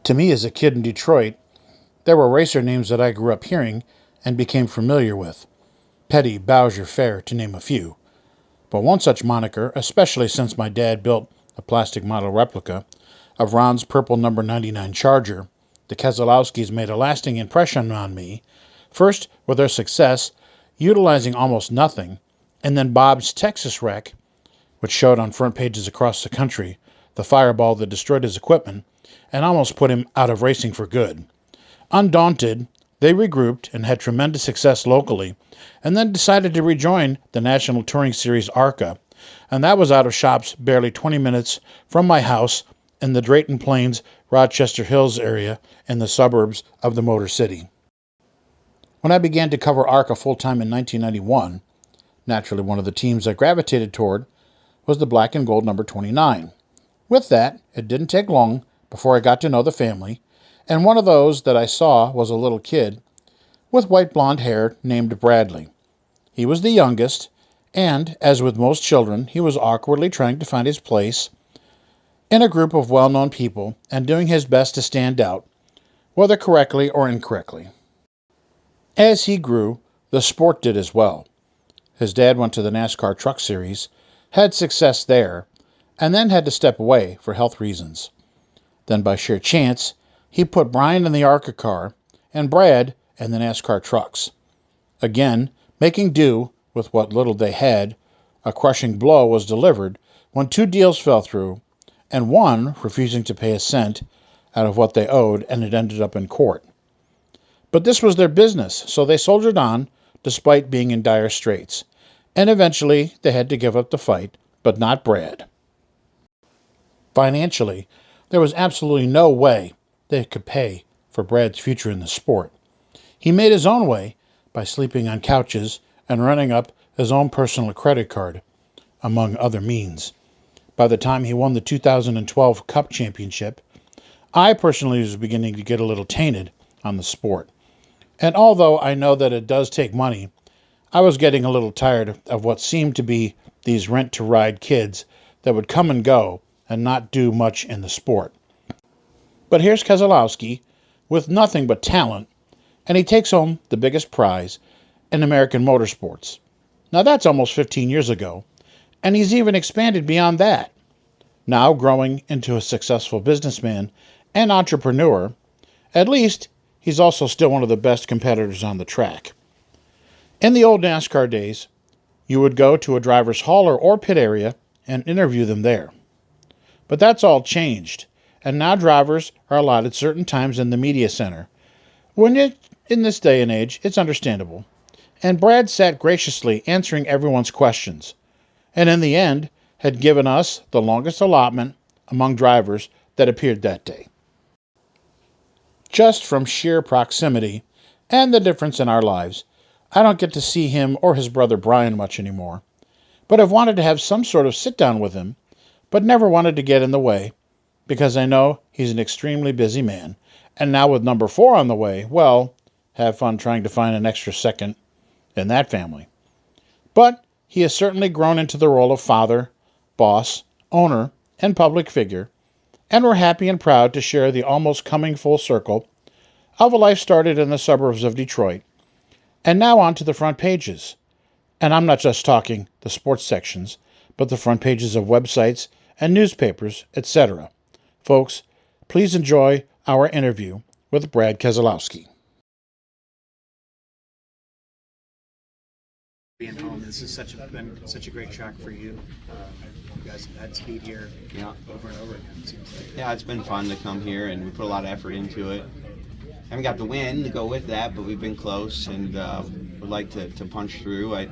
To me, as a kid in Detroit, there were racer names that I grew up hearing and became familiar with. Petty, Bowser, Fair, to name a few. But one such moniker, especially since my dad built a plastic model replica of Ron's purple number 99 Charger, the Keselowskis made a lasting impression on me, first with their success, utilizing almost nothing, and then Bob's Texas wreck, which showed on front pages across the country, the fireball that destroyed his equipment and almost put him out of racing for good. Undaunted, they regrouped and had tremendous success locally, and then decided to rejoin the National Touring Series ARCA, and that was out of shops barely 20 minutes from my house in the Drayton Plains, Rochester Hills area in the suburbs of the Motor City. When I began to cover ARCA full-time in 1991, naturally one of the teams I gravitated toward was the black and gold number 29. With that, it didn't take long before I got to know the family, and one of those that I saw was a little kid with white blonde hair named Bradley. He was the youngest, and, as with most children, he was awkwardly trying to find his place in a group of well-known people and doing his best to stand out, whether correctly or incorrectly. As he grew, the sport did as well. His dad went to the NASCAR Truck Series, had success there, and then had to step away for health reasons. Then by sheer chance, he put Brian in the ARCA car and Brad in the NASCAR trucks. Again, making do with what little they had, a crushing blow was delivered when two deals fell through, and one refusing to pay a cent out of what they owed, and it ended up in court. But this was their business, so they soldiered on despite being in dire straits, and eventually they had to give up the fight, but not Brad. Financially, there was absolutely no way they could pay for Brad's future in the sport. He made his own way by sleeping on couches and running up his own personal credit card, among other means. By the time he won the 2012 Cup Championship, I personally was beginning to get a little tainted on the sport. And although I know that it does take money, I was getting a little tired of what seemed to be these rent-to-ride kids that would come and go and not do much in the sport. But here's Keselowski with nothing but talent, and he takes home the biggest prize in American motorsports. Now that's almost 15 years ago, and he's even expanded beyond that. Now growing into a successful businessman and entrepreneur, at least he's also still one of the best competitors on the track. In the old NASCAR days, you would go to a driver's hauler or pit area and interview them there. But that's all changed, and now drivers are allotted certain times in the media center. In this day and age, it's understandable. And Brad sat graciously answering everyone's questions, and in the end had given us the longest allotment among drivers that appeared that day. Just from sheer proximity and the difference in our lives, I don't get to see him or his brother Brian much anymore, but I've wanted to have some sort of sit-down with him, but never wanted to get in the way, because I know he's an extremely busy man, and now with number 4 on the way, well, have fun trying to find an extra second in that family. But he has certainly grown into the role of father, boss, owner, and public figure, and we're happy and proud to share the almost coming full circle of a life started in the suburbs of Detroit, and now on to the front pages. And I'm not just talking the sports sections, but the front pages of websites and newspapers, etc. Folks, please enjoy our interview with Brad Keselowski. Being home, this is been such a great track for you. You guys have had speed here, over and over again. It seems like. Yeah, it's been fun to come here, and we put a lot of effort into it. Haven't got the win to go with that, but we've been close, and would like to punch through. I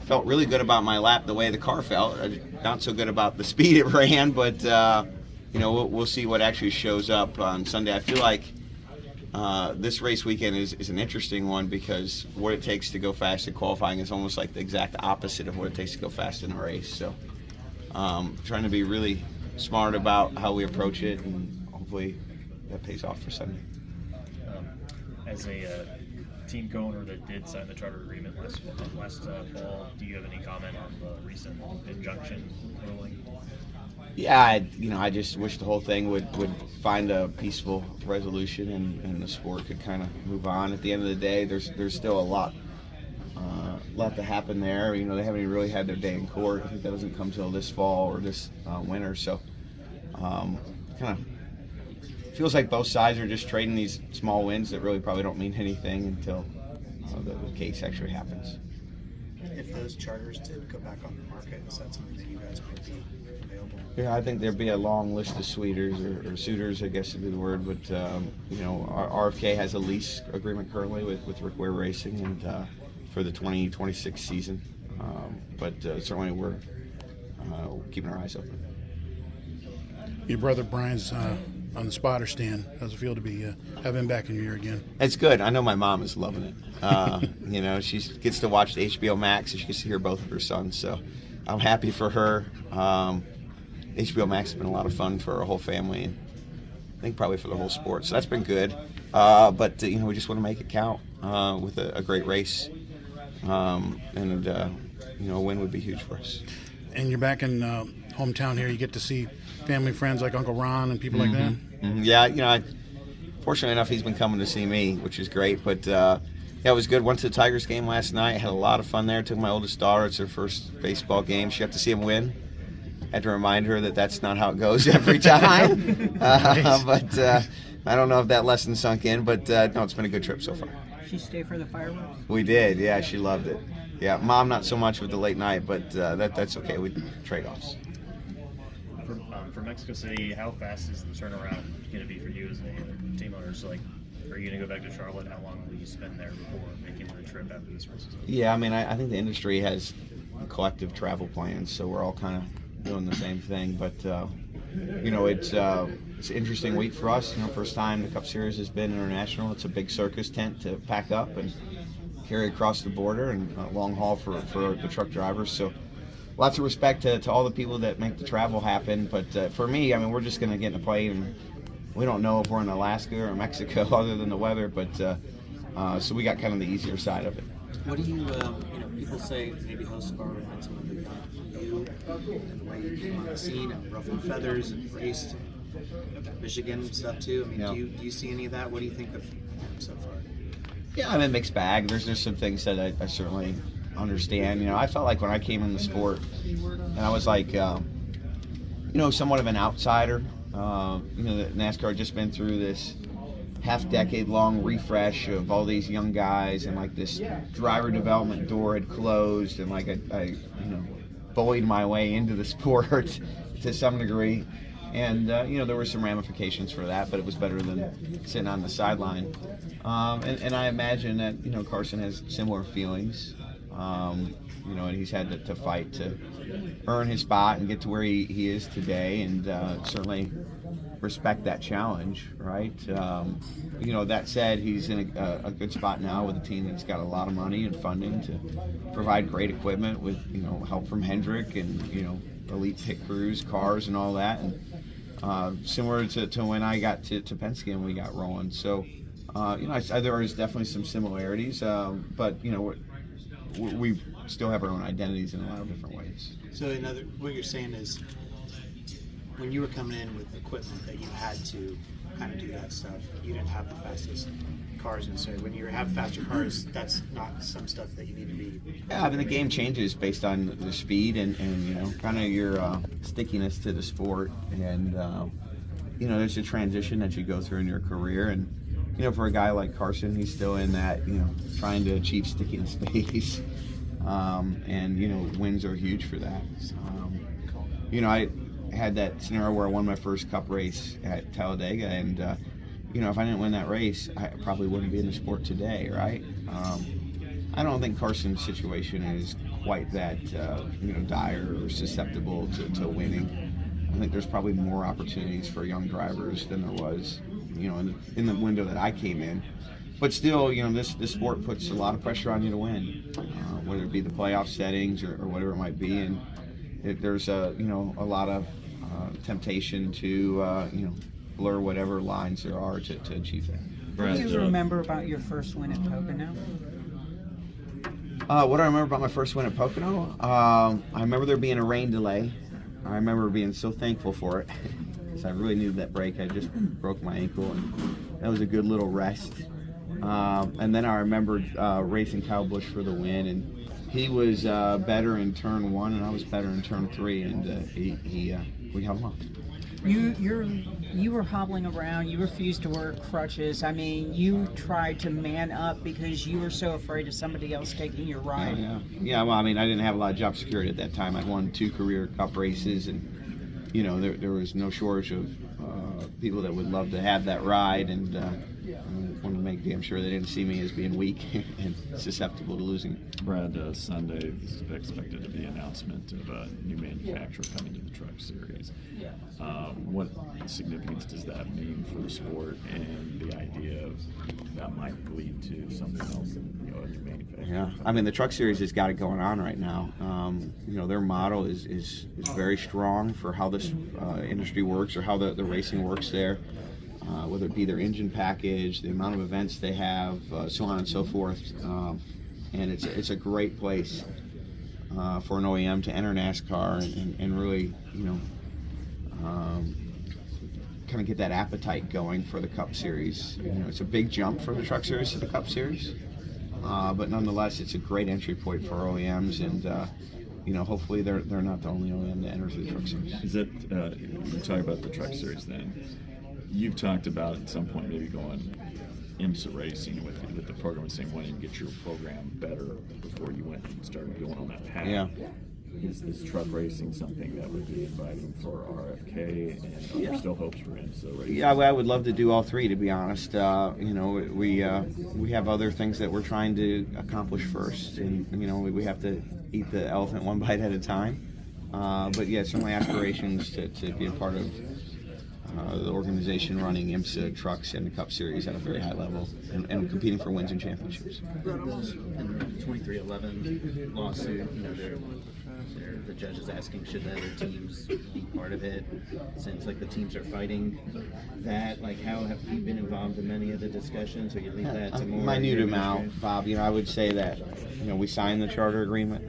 felt really good about my lap, the way the car felt. Not so good about the speed it ran, but we'll see what actually shows up on Sunday. I feel like this race weekend is an interesting one, because what it takes to go fast in qualifying is almost like the exact opposite of what it takes to go fast in a race. So trying to be really smart about how we approach it, and hopefully that pays off for Sunday. As a team co-owner that did sign the charter agreement last fall, do you have any comment on the recent injunction ruling? Yeah, I just wish the whole thing would find a peaceful resolution and the sport could kind of move on. At the end of the day, there's still a lot to happen there. They haven't even really had their day in court. I think that doesn't come till this fall or this winter. So, kind of feels like both sides are just trading these small wins that really probably don't mean anything until the case actually happens. If those charters did go back on the market, is that something that you guys would be available? Yeah, I think there'd be a long list of suitors or suitors, I guess would be the word. But our RFK has a lease agreement currently with Rick Ware Racing and for the 2026 season. But certainly we're keeping our eyes open. Your brother Brian's on the spotter stand. How's it feel to be have him back in your ear again? It's good. I know my mom is loving it. She gets to watch the HBO Max and she gets to hear both of her sons. So I'm happy for her. HBO Max has been a lot of fun for our whole family and I think probably for the whole sport. So that's been good. But we just want to make it count with a great race. A win would be huge for us. And you're back in hometown here. You get to see family, friends like Uncle Ron and people like that? Mm-hmm. Yeah, fortunately enough, he's been coming to see me, which is great. But, it was good. Went to the Tigers game last night. Had a lot of fun there. Took my oldest daughter. It's her first baseball game. She got to see him win. Had to remind her that that's not how it goes every time. But I don't know if that lesson sunk in. But, no, it's been a good trip so far. Did she stay for the fireworks? We did. Yeah, she loved it. Yeah, Mom not so much with the late night, but that's okay. We trade-offs. For Mexico City, how fast is the turnaround going to be for you as a team owner? So, are you going to go back to Charlotte? How long will you spend there before making the trip after this race is over? Yeah, I think the industry has collective travel plans, so we're all kind of doing the same thing. But it's an interesting week for us. First time the Cup Series has been international. It's a big circus tent to pack up and carry across the border, and a long haul for the truck drivers. So lots of respect to all the people that make the travel happen. But for me, we're just going to get in a plane, and we don't know if we're in Alaska or Mexico other than the weather. But so we got kind of the easier side of it. What do you, people say maybe Hocevar reminds them of you and the way you came on the scene and ruffled feathers and raced Michigan and stuff too. Do you see any of that? What do you think of him so far? Yeah, I'm a mixed bag. There's some things that I certainly understand. I felt like when I came in the sport, and I was like, somewhat of an outsider. That NASCAR had just been through this half-decade-long refresh of all these young guys, and like this driver development door had closed, and like I bullied my way into the sport to some degree. And, there were some ramifications for that, but it was better than sitting on the sideline. And I imagine that, Carson has similar feelings, and he's had to fight to earn his spot and get to where he is today, and certainly respect that challenge, right? That said, he's in a good spot now with a team that's got a lot of money and funding to provide great equipment with, help from Hendrick and, elite pit crews, cars, and all that. And similar to when I got to Penske and we got rolling. So, there is definitely some similarities, but, we still have our own identities in a lot of different ways. So what you're saying is when you were coming in with equipment that you had to kind of do that stuff, you didn't have the fastest cars necessarily. When you have faster cars, that's not some stuff that you need to be. Yeah, the game changes based on the speed and kind of your stickiness to the sport. And, there's a transition that you go through in your career. And, for a guy like Carson, he's still in that, trying to achieve stickiness space. And, wins are huge for that. I had that scenario where I won my first Cup race at Talladega, and if I didn't win that race, I probably wouldn't be in the sport today, right? I don't think Carson's situation is quite that dire or susceptible to winning. I think there's probably more opportunities for young drivers than there was, in the window that I came in. But still, this sport puts a lot of pressure on you to win, whether it be the playoff settings or whatever it might be, and there's a lot of temptation to blur whatever lines there are to achieve that. What do you remember about your first win at Pocono? What do I remember about my first win at Pocono? I remember there being a rain delay, I remember being so thankful for it because I really needed that break. I just broke my ankle, and that was a good little rest. And then I remembered racing Kyle Busch for the win, and he was better in turn 1, and I was better in turn 3, and we held him off. You were hobbling around. You refused to wear crutches. I mean, you tried to man up because you were so afraid of somebody else taking your ride. Yeah. Well, I mean, I didn't have a lot of job security at that time. I'd won 2 career Cup races, and there was no shortage of people that would love to have that ride, and I wanted to make damn sure they didn't see me as being weak and susceptible to losing. Brad, Sunday is expected to be an announcement of a new manufacturer coming to the Truck Series. What significance does that mean for the sport, and the idea of that might lead to something else in a new manufacturer? Yeah, I mean, the Truck Series has got it going on right now. Their model is very strong for how this industry works, or how the racing works there. Whether it be their engine package, the amount of events they have, so on and so forth. And it's a great place for an OEM to enter NASCAR and really, kind of get that appetite going for the Cup Series. It's a big jump from the Truck Series to the Cup Series, but nonetheless, it's a great entry point for OEMs, and hopefully they're not the only OEM to enter the Truck Series. Is that we're talking about the Truck Series then? You've talked about at some point maybe going IMSA racing with the program and saying wanting to get your program better before you went and started going on that path. Yeah. Is truck racing something that would be inviting for RFK, and are there still hopes for IMSA racing? Yeah, I would love to do all 3, to be honest. We have other things that we're trying to accomplish first, and we have to eat the elephant one bite at a time. But yeah, certainly aspirations to be a part of the organization running IMSA trucks and the Cup Series at a very high level, and competing for wins and championships. In the 2311 lawsuit, the judge is asking should the other teams be part of it. Since the teams are fighting that, how have you been involved in many of the discussions, or you leave that to more? Minute amount, Bob. I would say that we signed the charter agreement.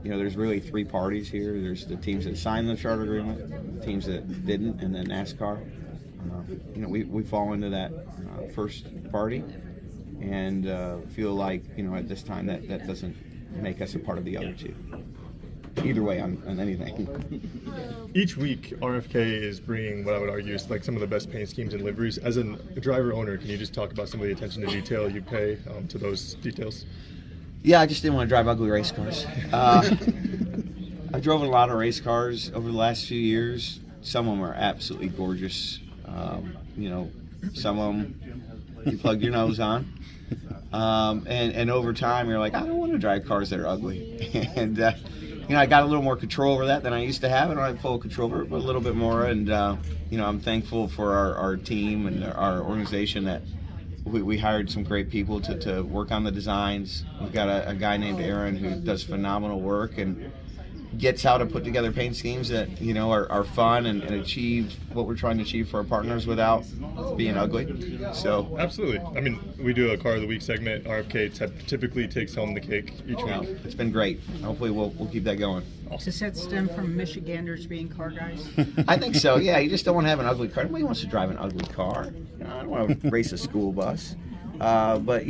There's really 3 parties here. There's the teams that signed the charter agreement, the teams that didn't, and then NASCAR. We fall into that first party, and feel like at this time that doesn't make us a part of the other 2. Either way on anything. Each week, RFK is bringing what I would argue is some of the best paint schemes and liveries. As a driver owner, can you just talk about some of the attention to detail you pay to those details? Yeah, I just didn't want to drive ugly race cars. I've driven a lot of race cars over the last few years. Some of them are absolutely gorgeous. Some of them you plug your nose on. And over time, you're like, I don't want to drive cars that are ugly. And, I got a little more control over that than I used to have. I don't have full control over it, but a little bit more. And, I'm thankful for our team and our organization that we hired some great people to work on the designs. We've got a guy named Aaron who does phenomenal work and gets how to put together paint schemes that are fun and achieve what we're trying to achieve for our partners without being ugly. So absolutely. I mean, we do a Car of the Week segment. RFK typically takes home the cake each week. It's been great. Hopefully we'll keep that going. Does that stem from Michiganders being car guys? I think so. Yeah, you just don't want to have an ugly car. Nobody wants to drive an ugly car. I don't want to race a school bus. But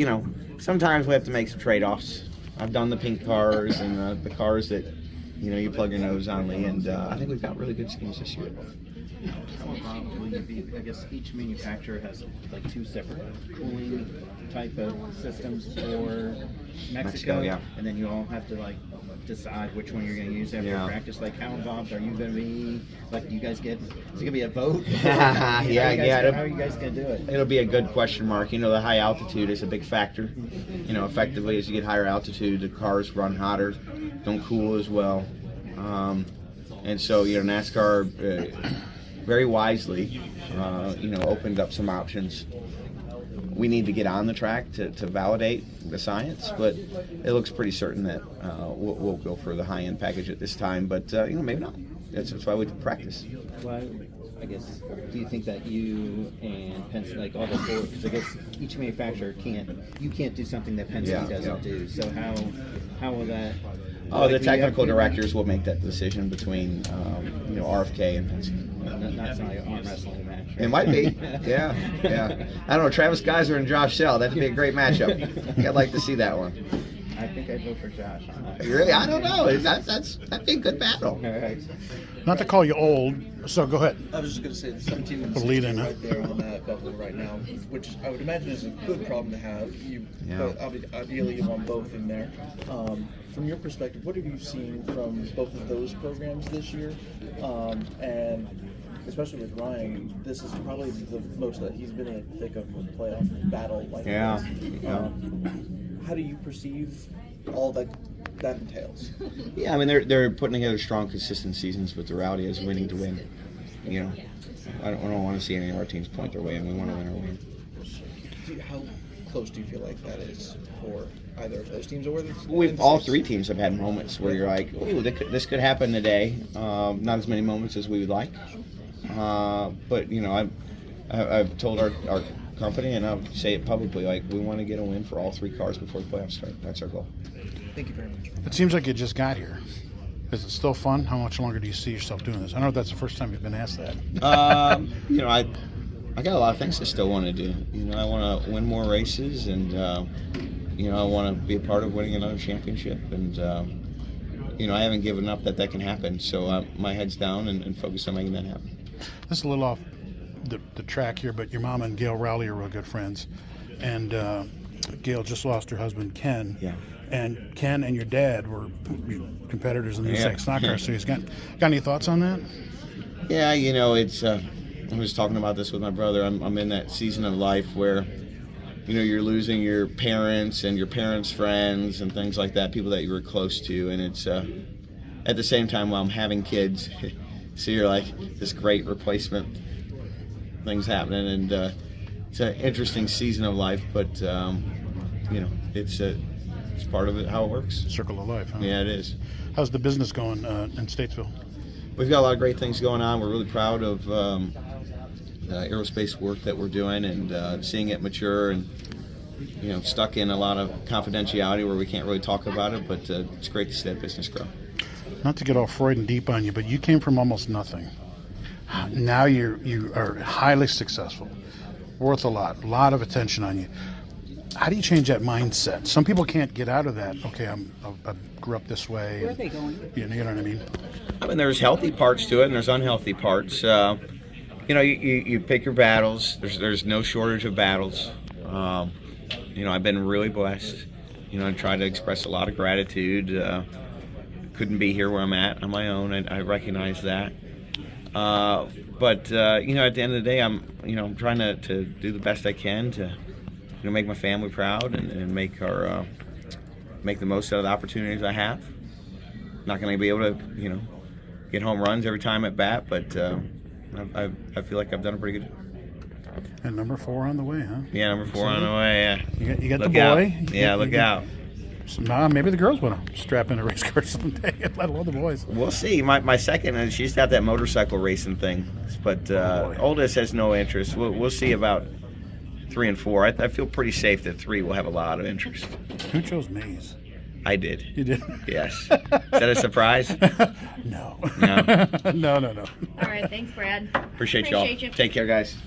sometimes we have to make some trade-offs. I've done the pink cars and the cars that you plug your nose on, Lee, and I think we've got really good schemes this year. I guess each manufacturer has 2 separate cooling type of systems for Mexico, yeah. And then you all have to decide which one you're going to use after practice. How involved are you going to be? Do you guys is it going to be a vote? Yeah. How are you guys going to do it? It'll be a good question mark. The high altitude is a big factor. Effectively, as you get higher altitude, the cars run hotter, don't cool as well. And so, NASCAR very wisely, opened up some options. We need to get on the track to validate the science, but it looks pretty certain that we'll go for the high-end package at this time, but maybe not. That's why we practice. Well, I guess, do you think that you and Penske, all the four, because I guess each manufacturer can't do something that Penske doesn't do. So how will that Oh, the technical directors will make that decision between RFK and Penske. That's not like an arm wrestling match. It might be. Yeah. I don't know. Travis Geiser and Josh Sell. That'd be a great matchup. I'd like to see that one. I think I'd vote for Josh on that. Really? I don't know. That'd be a good battle. All right. Not to call you old, so go ahead. I was just going to say the 17 and Put a lead 16 in, huh? right there on that bubble right now, which I would imagine is a good problem to have. But ideally you want both in there. From your perspective, what have you seen from both of those programs this year? And especially with Ryan, this is probably the most that he's been in the thick of a playoff battle like this. How do you perceive all that entails? Yeah, I mean they're putting together strong, consistent seasons, but the reality is winning to win. I don't want to see any of our teams point their way, and we want to win our win. How close do you feel like that is for either of those teams, or All three teams have had moments where you're like, "Ooh, this could happen today." Not as many moments as we would like, but I've told our company, and I'll say it publicly, like we want to get a win for all three cars before the playoffs start. That's our goal. Thank you very much. It seems like you just got here. Is it still fun? How much longer do you see yourself doing this? I don't know if that's the first time you've been asked that. I got a lot of things I still want to do. I want to win more races, and I want to be a part of winning another championship. And I haven't given up that can happen. So my head's down and focused on making that happen. This is a little off the track here, but your mom and Gail Rowley are real good friends, and Gail just lost her husband Ken. Yeah. And Ken and your dad were competitors in the NASCAR series. Got any thoughts on that? Yeah, it's. I was talking about this with my brother. I'm in that season of life where, you're losing your parents and your parents' friends and things like that, people that you were close to, and it's at the same time while I'm having kids, so you're like this great replacement things happening, and it's an interesting season of life, but it's part of it, how it works. Circle of life, huh? Yeah, it is. How's the business going in Statesville? We've got a lot of great things going on. We're really proud of the aerospace work that we're doing, and seeing it mature, and stuck in a lot of confidentiality where we can't really talk about it, but it's great to see that business grow. Not to get all Freud and deep on you, but you came from almost nothing. Now you are highly successful, worth a lot of attention on you. How do you change that mindset? Some people can't get out of that. Okay, I grew up this way. Where are they going? You know what I mean? I mean, there's healthy parts to it, and there's unhealthy parts. You pick your battles. There's no shortage of battles. I've been really blessed. I try to express a lot of gratitude. Couldn't be here where I'm at on my own. I recognize that. But at the end of the day, I'm trying to do the best I can to make my family proud and make the most out of the opportunities I have. Not going to be able to get home runs every time at bat, but I feel like I've done a pretty good job. And number 4 on the way, huh? Yeah, number 4 on the way. Yeah. You got Look the boy. Out. Yeah, look out. Maybe the girls want to strap in a race car someday, let alone the boys. We'll see. My second, she's got that motorcycle racing thing, but oldest has no interest. We'll see about 3 and 4. I feel pretty safe that 3 will have a lot of interest. Who chose Maze? I did. You did? Yes. Is that a surprise? No. No. No. All right, thanks, Brad. Appreciate y'all. You. Take care, guys.